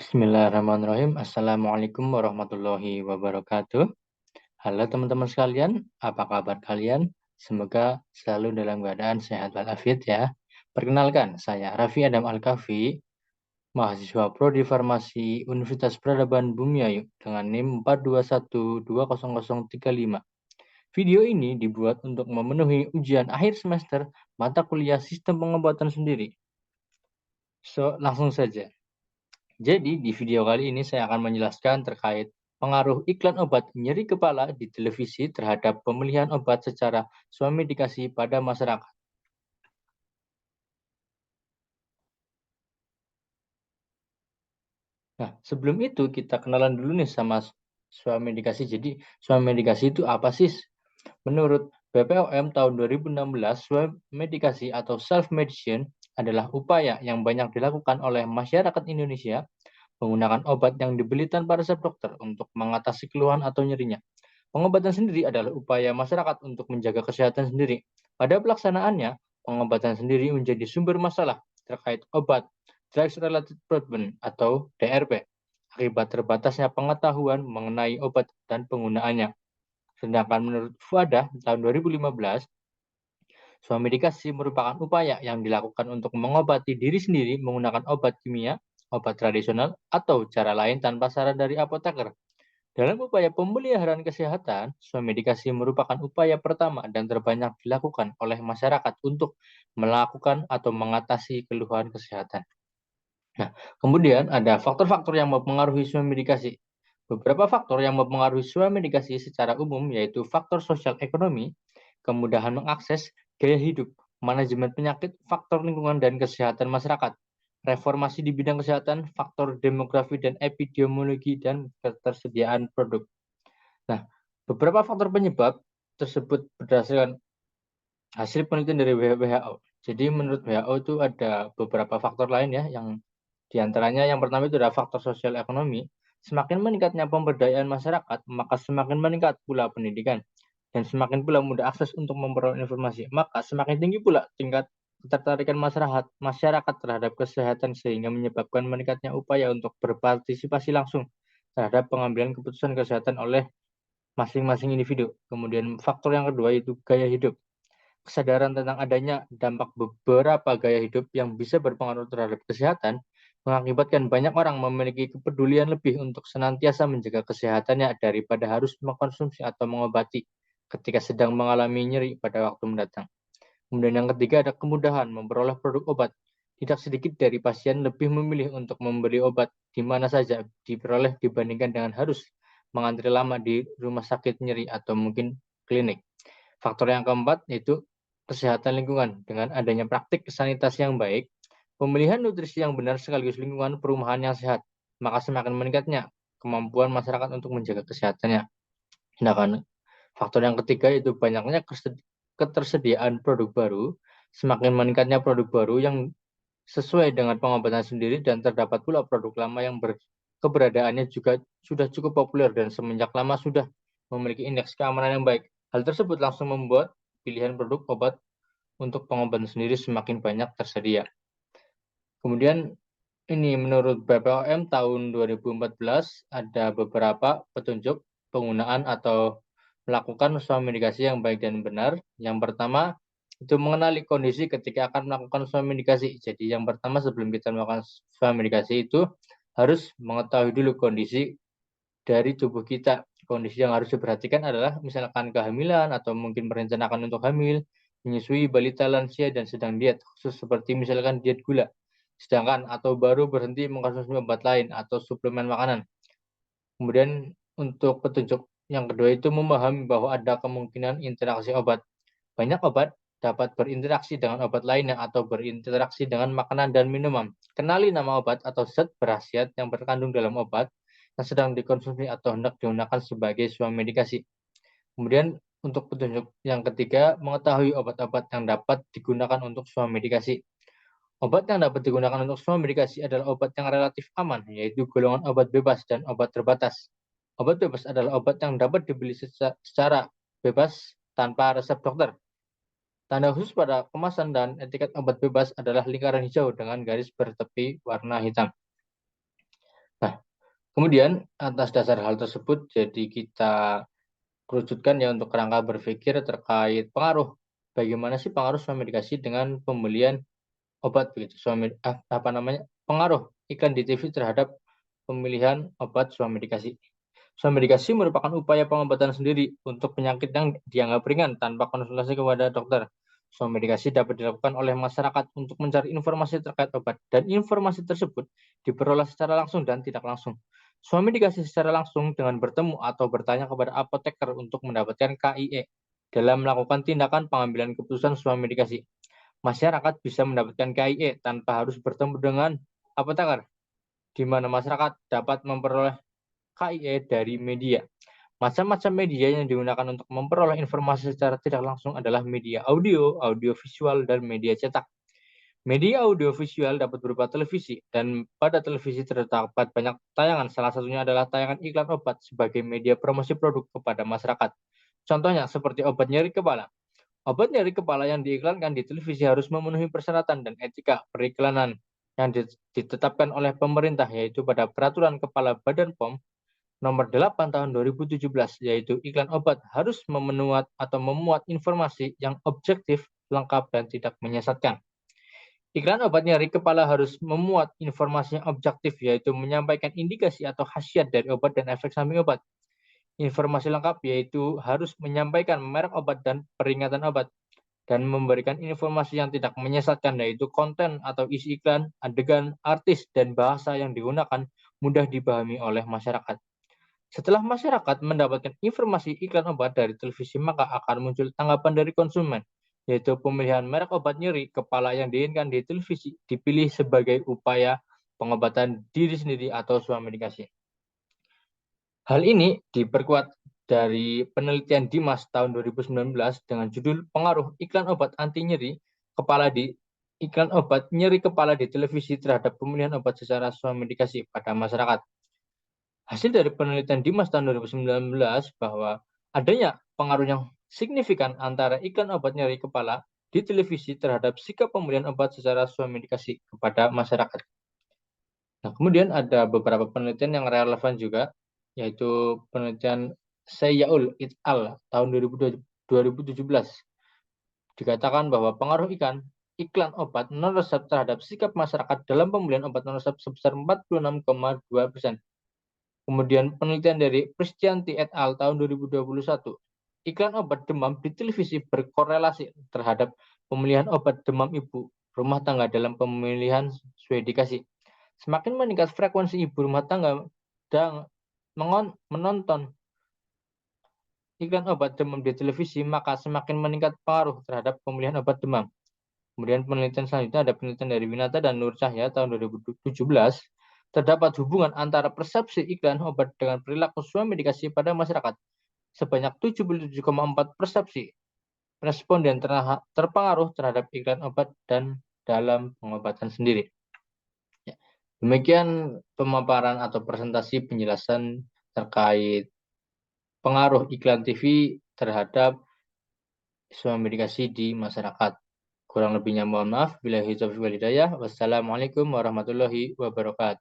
Bismillahirrahmanirrahim. Assalamualaikum warahmatullahi wabarakatuh. Halo teman-teman sekalian, apa kabar kalian? Semoga selalu dalam keadaan sehat walafiat ya. Perkenalkan, saya Raffi Adam Al-Kafi, mahasiswa Prodi Farmasi Universitas Peradaban Bumiayu dengan NIM 421200035. Video ini dibuat untuk memenuhi ujian akhir semester mata kuliah Sistem Pengobatan Sendiri. Langsung saja. Jadi di video kali ini saya akan menjelaskan terkait pengaruh iklan obat nyeri kepala di televisi terhadap pemilihan obat secara swamedikasi pada masyarakat. Nah, sebelum itu kita kenalan dulu nih sama swamedikasi. Jadi swamedikasi itu apa sih? Menurut BPOM tahun 2016, swamedikasi atau self-medicine adalah upaya yang banyak dilakukan oleh masyarakat Indonesia menggunakan obat yang dibeli tanpa resep dokter untuk mengatasi keluhan atau nyerinya. Pengobatan sendiri adalah upaya masyarakat untuk menjaga kesehatan sendiri. Pada pelaksanaannya, pengobatan sendiri menjadi sumber masalah terkait obat, drugs related problem atau DRP, akibat terbatasnya pengetahuan mengenai obat dan penggunaannya. Sedangkan menurut FUADA tahun 2015, swamedikasi merupakan upaya yang dilakukan untuk mengobati diri sendiri menggunakan obat kimia, obat tradisional, atau cara lain tanpa saran dari apoteker. Dalam upaya pemeliharaan kesehatan, swamedikasi merupakan upaya pertama dan terbanyak dilakukan oleh masyarakat untuk melakukan atau mengatasi keluhan kesehatan. Nah, kemudian ada faktor-faktor yang mempengaruhi swamedikasi. Beberapa faktor yang mempengaruhi swamedikasi secara umum yaitu faktor sosial ekonomi, kemudahan mengakses, gaya hidup, manajemen penyakit, faktor lingkungan dan kesehatan masyarakat, reformasi di bidang kesehatan, faktor demografi dan epidemiologi, dan ketersediaan produk. Nah, beberapa faktor penyebab tersebut berdasarkan hasil penelitian dari WHO. Jadi menurut WHO itu ada beberapa faktor lain ya, yang diantaranya yang pertama itu adalah faktor sosial ekonomi. Semakin meningkatnya pemberdayaan masyarakat, maka semakin meningkat pula pendidikan. Dan semakin pula mudah akses untuk memperoleh informasi, maka semakin tinggi pula tingkat ketertarikan masyarakat terhadap kesehatan sehingga menyebabkan meningkatnya upaya untuk berpartisipasi langsung terhadap pengambilan keputusan kesehatan oleh masing-masing individu. Kemudian faktor yang kedua itu gaya hidup. Kesadaran tentang adanya dampak beberapa gaya hidup yang bisa berpengaruh terhadap kesehatan mengakibatkan banyak orang memiliki kepedulian lebih untuk senantiasa menjaga kesehatannya daripada harus mengkonsumsi atau mengobati ketika sedang mengalami nyeri pada waktu mendatang. Kemudian yang ketiga ada kemudahan memperoleh produk obat. Tidak sedikit dari pasien lebih memilih untuk membeli obat di mana saja diperoleh dibandingkan dengan harus mengantri lama di rumah sakit nyeri atau mungkin klinik. Faktor yang keempat yaitu kesehatan lingkungan. Dengan adanya praktik sanitasi yang baik, pemilihan nutrisi yang benar sekaligus lingkungan perumahan yang sehat, maka semakin meningkatnya kemampuan masyarakat untuk menjaga kesehatannya. Sedangkan faktor yang ketiga yaitu banyaknya ketersediaan produk baru, semakin meningkatnya produk baru yang sesuai dengan pengobatan sendiri dan terdapat pula produk lama yang keberadaannya juga sudah cukup populer dan semenjak lama sudah memiliki indeks keamanan yang baik. Hal tersebut langsung membuat pilihan produk obat untuk pengobatan sendiri semakin banyak tersedia. Kemudian ini menurut BPOM tahun 2014 ada beberapa petunjuk penggunaan atau melakukan swamedikasi yang baik dan benar. Yang pertama itu mengenali kondisi ketika akan melakukan swamedikasi. Jadi yang pertama sebelum kita melakukan swamedikasi itu harus mengetahui dulu kondisi dari tubuh kita. Kondisi yang harus diperhatikan adalah misalkan kehamilan atau mungkin merencanakan untuk hamil, menyusui balita, lansia, dan sedang diet, khusus seperti misalkan diet gula. Sedangkan atau baru berhenti mengkonsumsi obat lain atau suplemen makanan. Kemudian untuk petunjuk yang kedua itu memahami bahwa ada kemungkinan interaksi obat. Banyak obat dapat berinteraksi dengan obat lainnya atau berinteraksi dengan makanan dan minuman. Kenali nama obat atau zat berkhasiat yang terkandung dalam obat yang sedang dikonsumsi atau hendak digunakan sebagai swamedikasi. Kemudian untuk petunjuk yang ketiga, mengetahui obat-obat yang dapat digunakan untuk swamedikasi. Obat yang dapat digunakan untuk swamedikasi adalah obat yang relatif aman, yaitu golongan obat bebas dan obat terbatas. Obat bebas adalah obat yang dapat dibeli secara bebas tanpa resep dokter. Tanda khusus pada kemasan dan etiket obat bebas adalah lingkaran hijau dengan garis bertepi warna hitam. Kemudian atas dasar hal tersebut, jadi kita kerucutkan ya untuk kerangka berpikir terkait pengaruh. Bagaimana sih pengaruh swamedikasi dengan pembelian obat begitu? Pengaruh iklan di TV terhadap pemilihan obat swamedikasi. Swamedikasi merupakan upaya pengobatan sendiri untuk penyakit yang dianggap ringan tanpa konsultasi kepada dokter. Swamedikasi dapat dilakukan oleh masyarakat untuk mencari informasi terkait obat, dan informasi tersebut diperoleh secara langsung dan tidak langsung. Swamedikasi secara langsung dengan bertemu atau bertanya kepada apoteker untuk mendapatkan KIE dalam melakukan tindakan pengambilan keputusan swamedikasi. Masyarakat bisa mendapatkan KIE tanpa harus bertemu dengan apoteker, di mana masyarakat dapat memperoleh KIE dari media. Macam-macam media yang digunakan untuk memperoleh informasi secara tidak langsung adalah media audio, audiovisual, dan media cetak. Media audiovisual dapat berupa televisi, dan pada televisi terdapat banyak tayangan. Salah satunya adalah tayangan iklan obat sebagai media promosi produk kepada masyarakat. Contohnya seperti obat nyeri kepala. Obat nyeri kepala yang diiklankan di televisi harus memenuhi persyaratan dan etika periklanan yang ditetapkan oleh pemerintah, yaitu pada Peraturan Kepala Badan POM Nomor 8 Tahun 2017, yaitu iklan obat harus memuat informasi yang objektif, lengkap, dan tidak menyesatkan. Iklan obat nyeri kepala harus memuat informasi yang objektif, yaitu menyampaikan indikasi atau khasiat dari obat dan efek samping obat. Informasi lengkap yaitu harus menyampaikan merek obat dan peringatan obat, dan memberikan informasi yang tidak menyesatkan, yaitu konten atau isi iklan, adegan, artis, dan bahasa yang digunakan mudah dipahami oleh masyarakat. Setelah masyarakat mendapatkan informasi iklan obat dari televisi, maka akan muncul tanggapan dari konsumen, yaitu pemilihan merek obat nyeri kepala yang diinginkan di televisi dipilih sebagai upaya pengobatan diri sendiri atau swamedikasi. Hal ini diperkuat dari penelitian Dimas tahun 2019 dengan judul Pengaruh Iklan Obat Anti Nyeri Iklan obat nyeri kepala di televisi terhadap pemilihan obat secara swamedikasi pada masyarakat. Hasil dari penelitian Dimas tahun 2019 bahwa adanya pengaruh yang signifikan antara iklan obat nyeri kepala di televisi terhadap sikap pembelian obat secara swamedikasi kepada masyarakat. Nah, kemudian ada beberapa penelitian yang relevan juga, yaitu penelitian Seyyaul et al. Tahun 2017. Dikatakan bahwa pengaruh iklan obat non-resep terhadap sikap masyarakat dalam pembelian obat non-resep sebesar 46,2%. Kemudian penelitian dari Pristianti et al. Tahun 2021, iklan obat demam di televisi berkorelasi terhadap pemilihan obat demam ibu rumah tangga dalam pemilihan swedikasi. Semakin meningkat frekuensi ibu rumah tangga dan menonton iklan obat demam di televisi, maka semakin meningkat pengaruh terhadap pemilihan obat demam. Kemudian penelitian selanjutnya ada penelitian dari Winata dan Nur Cahya tahun 2017. Terdapat hubungan antara persepsi iklan obat dengan perilaku swamedikasi pada masyarakat. Sebanyak 77,4 persepsi responden terpengaruh terhadap iklan obat dan dalam pengobatan sendiri. Ya. Demikian pemaparan atau presentasi penjelasan terkait pengaruh iklan TV terhadap swamedikasi di masyarakat. Kurang lebihnya mohon maaf. Billahi taufiq wal hidayah. Wassalamualaikum warahmatullahi wabarakatuh.